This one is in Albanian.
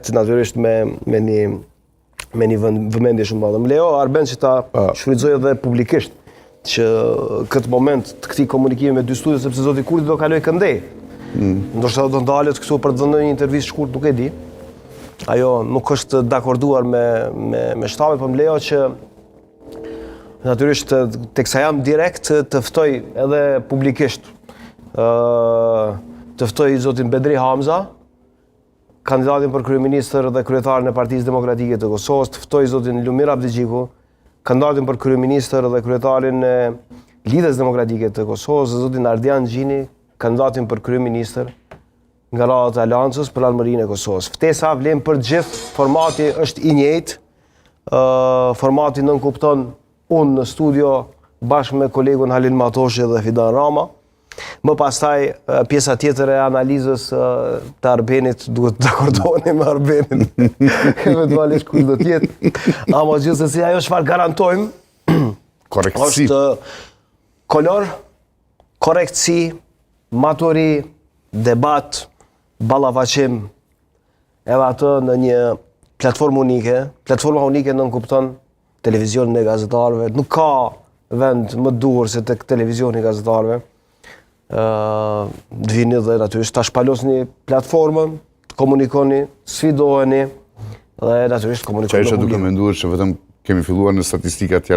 flet natyrisht me një vëmendje shumë madhe. Më lejo Arben që ta shfrytëzoj edhe publikisht që këtë moment të këtij komunikimi me dy studio, sepse zoti Kurti do kaloj këndej. Ndoshta do ndalet këtu për të dhënë një intervistë shkurt, nuk e di. Ajo nuk është dakorduar me shtabin, por më lejo që natyrisht teksa jam direkt të ftoj edhe publikisht të ftoj zotin Bedri Hamza, kandidatin për kryeministër dhe kryetarin e Partisë Demokratike të Kosovës, të ftoj zotin Lumir Abdigjiku, kandidatin për kryeministër dhe kryetarin e Lidhjes Demokratike të Kosovës, dhe zotin Ardian Gjini, kandidatin për kryeministër nga radhët e Aleancës për Armërinë e Kosovës. Ftesa vlen për gjithë, formati është i njëjtë, formati nënkupton unë në studio bashkë me kolegun Halil Matoshi dhe Fidan Rama. Më pastaj pjesa tjetër e analizës të Arbenit duhet të dakordoni me Arbenin. Eventualisht kush do të jetë. Ama gjithsesi ajo çfarë garantojmë është kolor, korrektësi, maturi, debat, ballafaqim, edhe atë në një platformë unike. Platforma unike nënkupton televizionin e gazetarëve. Nuk ka vend më duhur se tek televizioni i gazetarëve. Të vini dhe natyrisht ta shpalosni platformën, komunikoni, sfidoheni dhe natyrisht komunikoni. Çfarë duke menduar që vetëm kemi filluar në statistika të